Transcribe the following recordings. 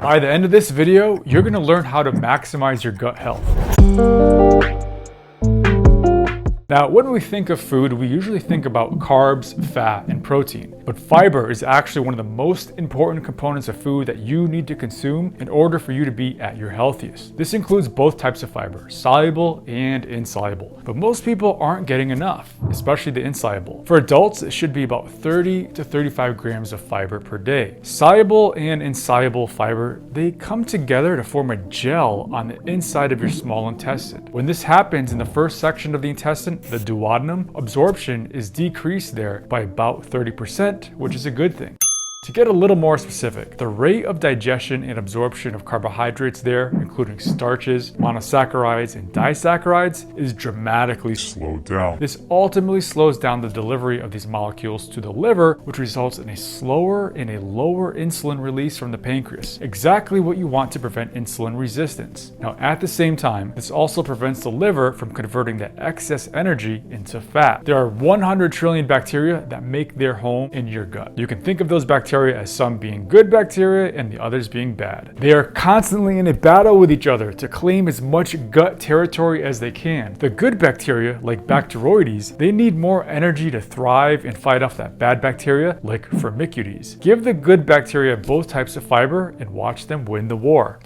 By the end of this video, you're going to learn how to maximize your gut health. Now, when we think of food, we usually think about carbs, fat, and protein. But fiber is actually one of the most important components of food that you need to consume in order for you to be at your healthiest. This includes both types of fiber, soluble and insoluble. But most people aren't getting enough, especially the insoluble. For adults, it should be about 30 to 35 grams of fiber per day. Soluble and insoluble fiber, they come together to form a gel on the inside of your small intestine. When this happens in the first section of the intestine, the duodenum, absorption is decreased there by about 30%, which is a good thing. To get a little more specific, the rate of digestion and absorption of carbohydrates there, including starches, monosaccharides, and disaccharides, is dramatically slowed down. This ultimately slows down the delivery of these molecules to the liver, which results in a slower and a lower insulin release from the pancreas. Exactly what you want to prevent insulin resistance. Now, at the same time, this also prevents the liver from converting that excess energy into fat. There are 100 trillion bacteria that make their home in your gut. You can think of those bacteria as some being good bacteria and the others being bad. They are constantly in a battle with each other to claim as much gut territory as they can. The good bacteria, like Bacteroides, they need more energy to thrive and fight off that bad bacteria, like Firmicutes. Give the good bacteria both types of fiber and watch them win the war.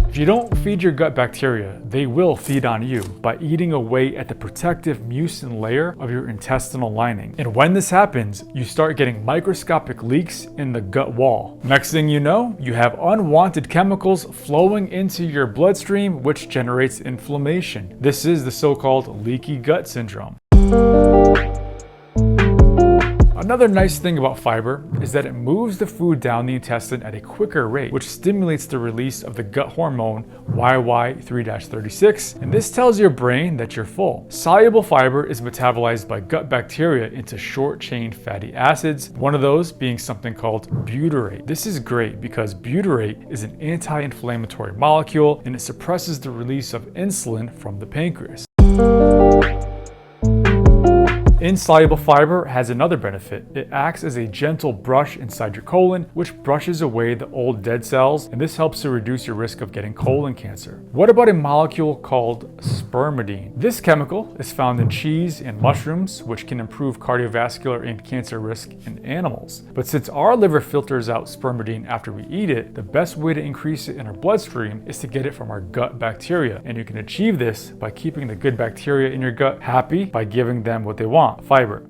If you don't feed your gut bacteria, they will feed on you by eating away at the protective mucin layer of your intestinal lining. And when this happens, you start getting microscopic leaks in the gut wall. Next thing you know, you have unwanted chemicals flowing into your bloodstream, which generates inflammation. This is the so-called leaky gut syndrome. Another nice thing about fiber is that it moves the food down the intestine at a quicker rate, which stimulates the release of the gut hormone YY3-36, and this tells your brain that you're full. Soluble fiber is metabolized by gut bacteria into short-chain fatty acids, one of those being something called butyrate. This is great because butyrate is an anti-inflammatory molecule and it suppresses the release of insulin from the pancreas. Insoluble fiber has another benefit. It acts as a gentle brush inside your colon, which brushes away the old dead cells, and this helps to reduce your risk of getting colon cancer. What about a molecule called spermidine? This chemical is found in cheese and mushrooms, which can improve cardiovascular and cancer risk in animals. But since our liver filters out spermidine after we eat it, the best way to increase it in our bloodstream is to get it from our gut bacteria. And you can achieve this by keeping the good bacteria in your gut happy by giving them what they want. Fiber.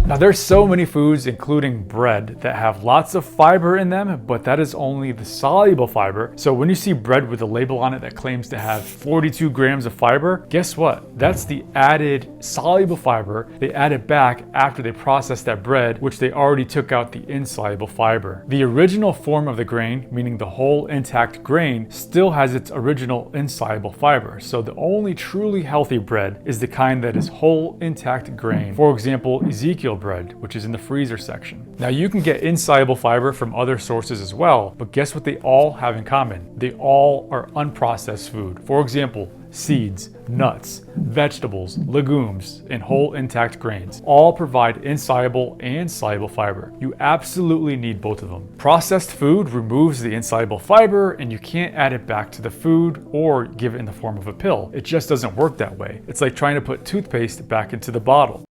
Now there's so many foods, including bread, that have lots of fiber in them, but that is only the soluble fiber. So when you see bread with a label on it that claims to have 42 grams of fiber, guess what? That's the added soluble fiber. They add it back after they process that bread, which they already took out the insoluble fiber. The original form of the grain, meaning the whole intact grain, still has its original insoluble fiber. So the only truly healthy bread is the kind that is whole intact grain. For example, Ezekiel bread, which is in the freezer section. Now you can get insoluble fiber from other sources as well, but guess what they all have in common? They all are unprocessed food. For example, seeds, nuts, vegetables, legumes, and whole intact grains all provide insoluble and soluble fiber. You absolutely need both of them. Processed food removes the insoluble fiber and you can't add it back to the food or give it in the form of a pill. It just doesn't work that way. It's like trying to put toothpaste back into the bottle.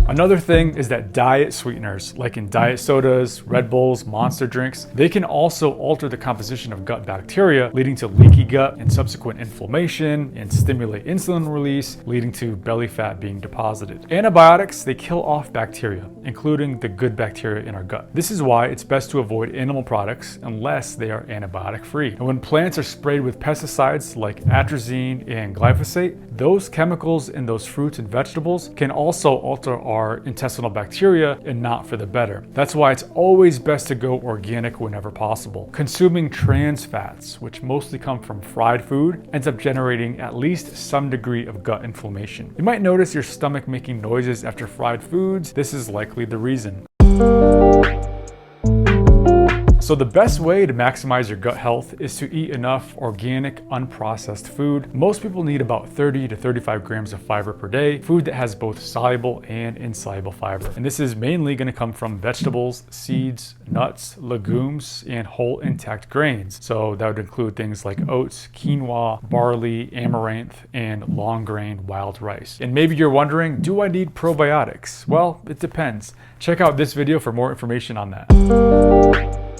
Another thing is that diet sweeteners, like in diet sodas, Red Bulls, Monster drinks, they can also alter the composition of gut bacteria, leading to leaky gut and subsequent inflammation, and stimulate insulin release, leading to belly fat being deposited. Antibiotics, they kill off bacteria, including the good bacteria in our gut. This is why it's best to avoid animal products unless they are antibiotic free. And when plants are sprayed with pesticides like atrazine and glyphosate, those chemicals in those fruits and vegetables can also alter our intestinal bacteria and not for the better. That's why it's always best to go organic whenever possible. Consuming trans fats, which mostly come from fried food, ends up generating at least some degree of gut inflammation. You might notice your stomach making noises after fried foods. This is likely the reason. So the best way to maximize your gut health is to eat enough organic, unprocessed food. Most people need about 30 to 35 grams of fiber per day, food that has both soluble and insoluble fiber. And this is mainly going to come from vegetables, seeds, nuts, legumes, and whole intact grains. So that would include things like oats, quinoa, barley, amaranth, and long grain wild rice. And maybe you're wondering, do I need probiotics? Well, it depends. Check out this video for more information on that.